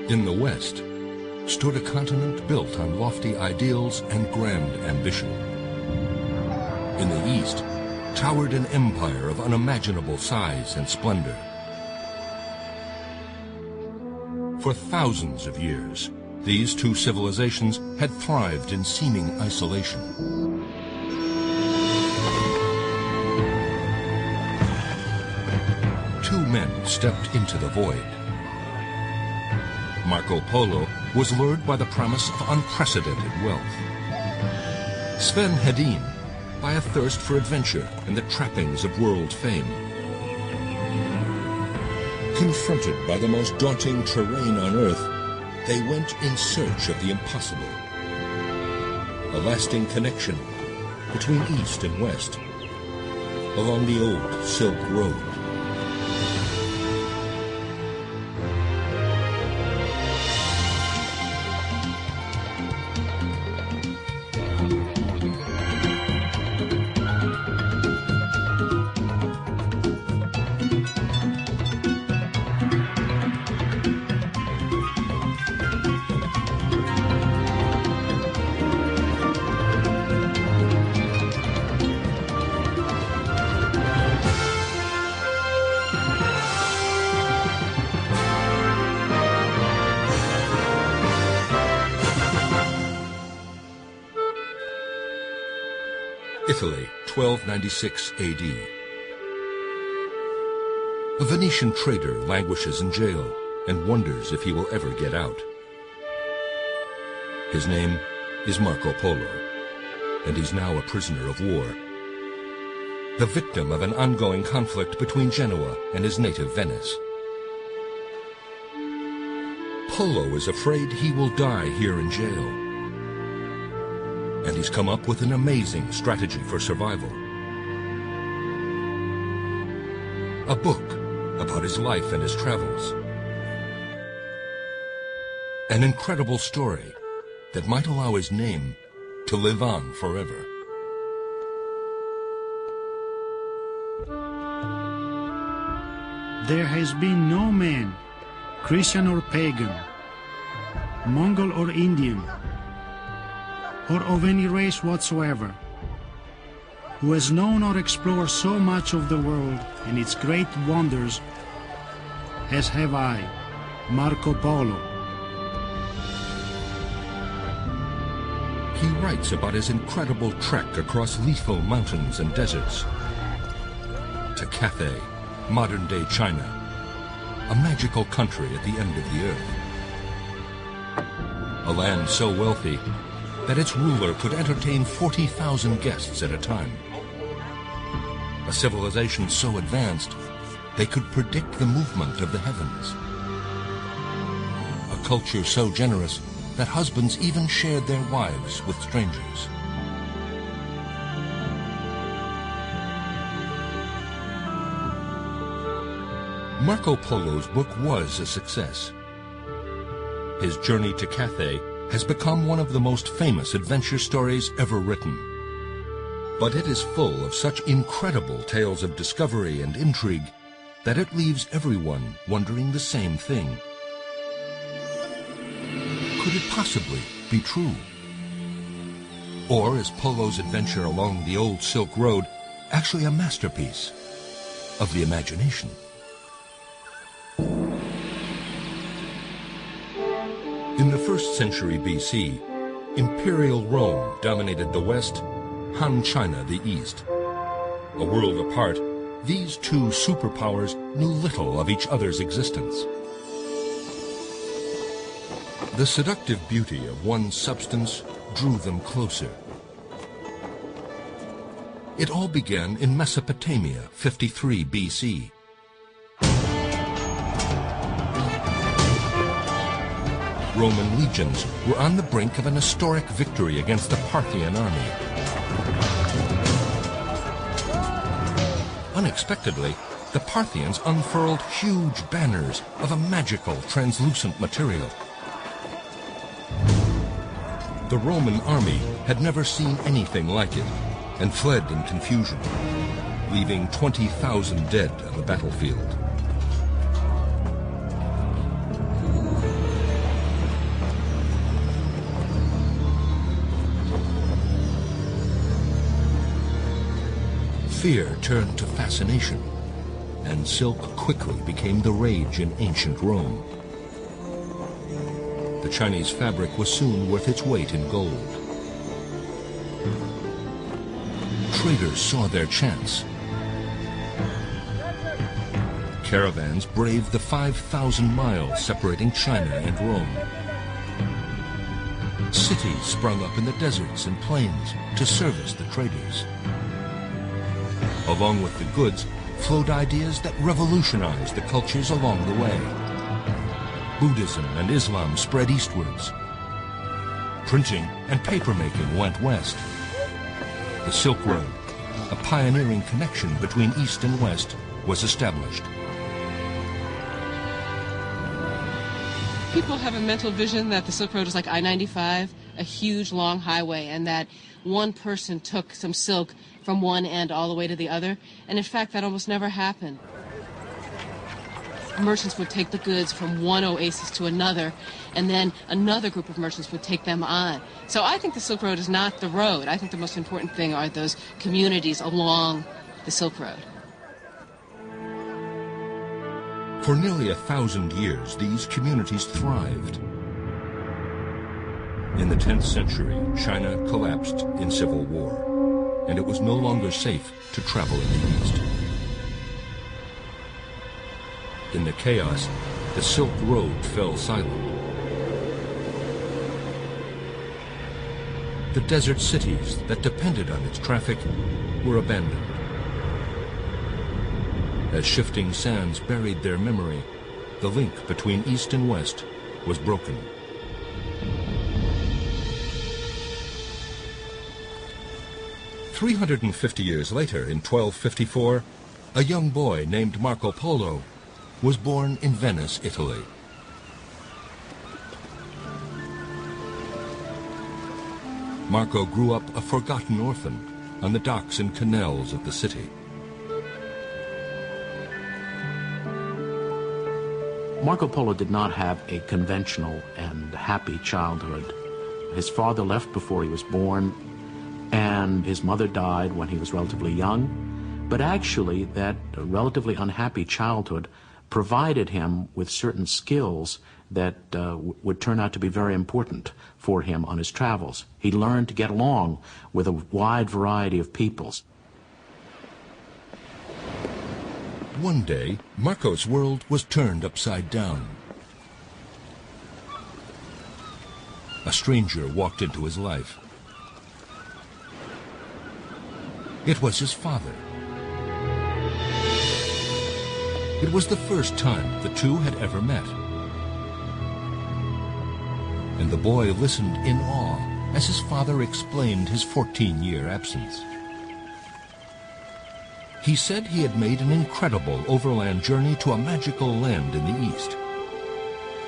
In the West stood a continent built on lofty ideals and grand ambition. In the East towered an empire of unimaginable size and splendor. For thousands of years, these two civilizations had thrived in seeming isolation. Two men stepped into the void. Marco Polo was lured by the promise of unprecedented wealth. Sven Hedin by a thirst for adventure and the trappings of world fame. Confronted by the most daunting terrain on Earth, they went in search of the impossible. A lasting connection between East and West along the old Silk Road. Italy, 1296 AD. A Venetian trader languishes in jail and wonders if he will ever get out. His name is Marco Polo, and he's now a prisoner of war, the victim of an ongoing conflict between Genoa and his native Venice. Polo is afraid he will die here in jail, and he's come up with an amazing strategy for survival. A book about his life and his travels. An incredible story that might allow his name to live on forever. There has been no man, Christian or pagan, Mongol or Indian, or of any race whatsoever, who has known or explored so much of the world and its great wonders as have I, Marco Polo. He writes about his incredible trek across lethal mountains and deserts to Cathay, modern-day China, a magical country at the end of the earth. A land so wealthy that its ruler could entertain 40,000 guests at a time. A civilization so advanced, they could predict the movement of the heavens. A culture so generous that husbands even shared their wives with strangers. Marco Polo's book was a success. His journey to Cathay has become one of the most famous adventure stories ever written. But it is full of such incredible tales of discovery and intrigue that it leaves everyone wondering the same thing. Could it possibly be true? Or is Polo's adventure along the old Silk Road actually a masterpiece of the imagination? In the 1st century BC, Imperial Rome dominated the West, Han China the East. A world apart, these two superpowers knew little of each other's existence. The seductive beauty of one substance drew them closer. It all began in Mesopotamia, 53 BC. Roman legions were on the brink of an historic victory against the Parthian army. Unexpectedly, the Parthians unfurled huge banners of a magical, translucent material. The Roman army had never seen anything like it and fled in confusion, leaving 20,000 dead on the battlefield. Fear turned to fascination, and silk quickly became the rage in ancient Rome. The Chinese fabric was soon worth its weight in gold. Traders saw their chance. Caravans braved the 5,000 miles separating China and Rome. Cities sprung up in the deserts and plains to service the traders. Along with the goods flowed ideas that revolutionized the cultures along the way. Buddhism and Islam spread eastwards. Printing and papermaking went west. The Silk Road, a pioneering connection between East and West, was established. People have a mental vision that the Silk Road is like I-95, a huge long highway, and that one person took some silk from one end all the way to the other. And in fact, that almost never happened. Merchants would take the goods from one oasis to another, and then another group of merchants would take them on. So I think the Silk Road is not the road. I think the most important thing are those communities along the Silk Road. For nearly 1,000 years, these communities thrived. In the 10th century, China collapsed in civil war, and it was no longer safe to travel in the East. In the chaos, the Silk Road fell silent. The desert cities that depended on its traffic were abandoned. As shifting sands buried their memory, the link between East and West was broken. "350 years later, in 1254, a young boy named Marco Polo was born in Venice, Italy. Marco grew up a forgotten orphan on the docks and canals of the city. Marco Polo did not have a conventional and happy childhood. His father left before he was born, and his mother died when he was relatively young. But actually, that relatively unhappy childhood provided him with certain skills that would turn out to be very important for him on his travels. He learned to get along with a wide variety of peoples. One day, Marco's world was turned upside down. A stranger walked into his life. It was his father. It was the first time the two had ever met. And the boy listened in awe as his father explained his 14-year absence. He said he had made an incredible overland journey to a magical land in the East.